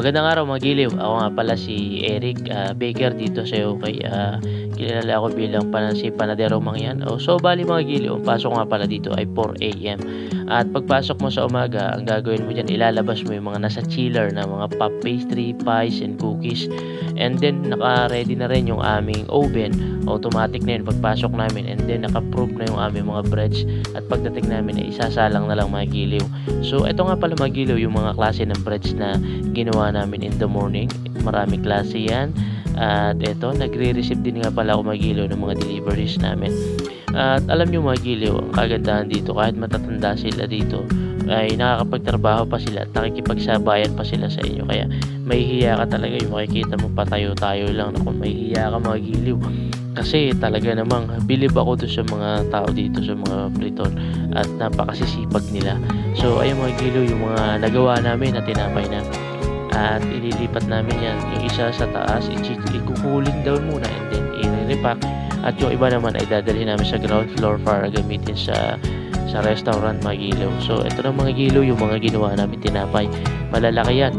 Magandang araw mga giliw. Ako nga pala si Eric Baker dito sa UK. Kilala ako bilang panadero mangyan. Bali mga giliw, ang pasok nga pala dito ay 4 AM. At pagpasok mo sa umaga, ang gagawin mo dyan, ilalabas mo yung mga nasa chiller na mga pop pastry, pies, and cookies. And then, naka-ready na rin yung aming oven. Automatic na yun pagpasok namin. And then, naka-prove na yung aming mga breads. At pagdating namin, isasalang na lang mga giliw. So, ito nga pala mga giliw, yung mga klase ng breads na ginawa namin in the morning. Maraming klase yan. At ito, nagre-receive din nga pala ako mga giliw ng mga deliveries namin. At alam nyo mga giliw, ang kagandahan dito, kahit matatanda sila dito, ay nakakapagtrabaho pa sila at nakikipagsabayan pa sila sa inyo. Kaya mahihiya ka talaga, yung makikita mo patayo-tayo lang na kung mahihiya ka mga giliw. Kasi talaga namang bilib ako doon sa mga tao dito, sa mga priton, at napakasisipag nila. So ayun mga giliw, yung mga nagawa namin na tinapay na, at ililipat namin yan, yung isa sa taas i-cooling down muna and then i-repack, at yung iba naman ay dadalhin namin sa ground floor para gamitin sa restaurant mga giliw. So ito na mga giliw, yung mga ginawa namin tinapay, malalaki yan.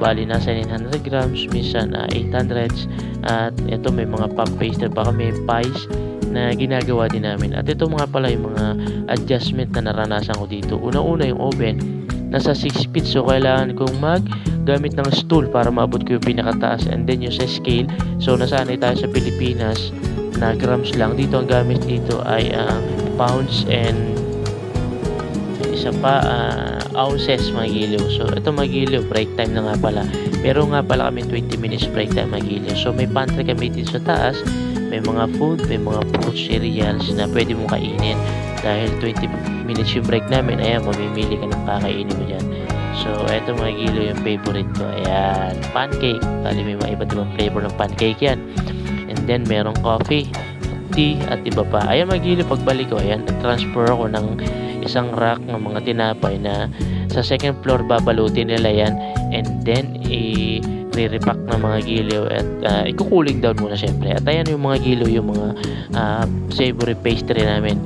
Bali nasa 900 grams, minsan 800s. At ito may mga pop pastry pa kami, pies na ginagawa din namin. At ito mga pala yung mga adjustment na naranasan ko dito. Una-una yung oven, nasa 6 feet, so kailangan kong gamit ng stool para maabot ko yung pinakataas. And then yung sa scale, so nasanay tayo sa Pilipinas na grams lang. Dito ang gamit dito ay pounds and isa pa ounces mga giliw. So ito mga giliw, break time na nga pala. Pero nga pala kami 20 minutes break time mga giliw. So may pantry kami dito sa taas, may mga food, may mga fruit cereals na pwede mong kainin. Dahil 20 minutes yung break namin, ayan, mamimili ka ng kakainin mo dyan. So ito mga giliw, yung favorite ko, ayan, pancake. Tali may mga iba't ibang flavor ng pancake yan. And then merong coffee, tea, at iba pa. Ayan mga giliw, pagbalik ko, ayan, nag-transfer ako ng isang rack ng mga tinapay na sa second floor babalutin nila yan, and then i-repack ng mga giliw at i-cooling down muna syempre. At ayan yung mga giliw, yung mga savory pastry namin.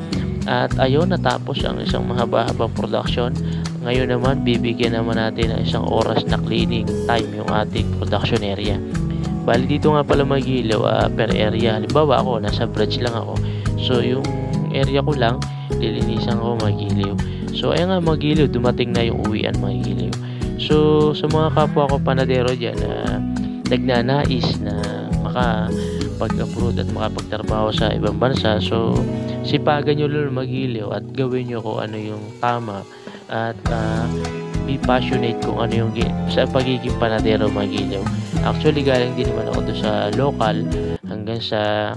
At ayun, natapos ang isang mahaba-habang production. Ngayon naman, bibigyan naman natin ng isang oras na cleaning time yung ating production area. Bali dito nga pala mga giliw, per area. Halimbawa ako, nasa bridge lang ako. So yung area ko lang, lilinisan ko mga giliw. So ayan nga mga giliw, dumating na yung uwian mga giliw. So sa mga kapwa ko panadero dyan na nagnanais na makapag-upload at makapagtrabaho sa ibang bansa, so sipagan nyo lang mga giliw at gawin nyo kung ano yung tama, at be passionate kung ano yung sa pagiging panadero mga giliw. Actually galing din naman ako doon sa local hanggang sa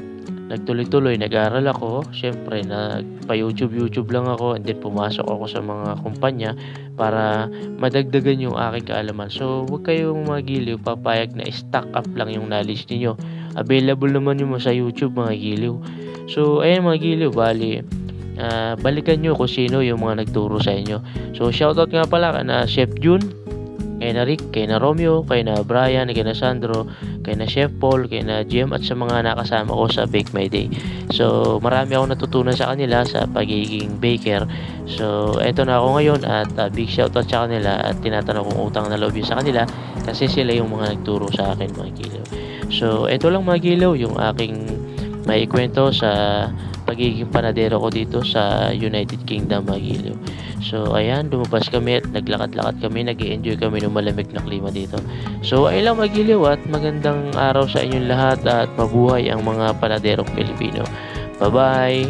nagtuloy-tuloy, nag-aral ako. Siyempre, nagpa-YouTube lang ako, and then pumasok ako sa mga kumpanya para madagdagan yung aking kaalaman. So, huwag kayong mga giliw papayag na stack up lang yung knowledge niyo. Available naman yung sa YouTube mga giliw. So, ayan mga giliw, bali, balikan nyo kung sino yung mga nagturo sa inyo. So, shoutout nga pala na Chef Jun, kay na Rick, kay na Romeo, kay na Brian, kay na Sandro, kay na Chef Paul, kay na Jem, at sa mga nakasama ko sa Bake My Day. So marami akong natutunan sa kanila sa pagiging baker. So eto na ako ngayon, at big shoutout sa kanila, at tinatanong kong utang na loob yun sa kanila kasi sila yung mga nagturo sa akin mga giliw. So eto lang mga giliw, yung aking maikwento sa pagiging panadero ko dito sa United Kingdom mga giliw. So ayan, lumabas kami at naglakad-lakad kami, nag-i-enjoy kami ng malamig na klima dito. So ayun lang mga giliw, at magandang araw sa inyong lahat, at mabuhay ang mga panaderong Pilipino. Bye bye.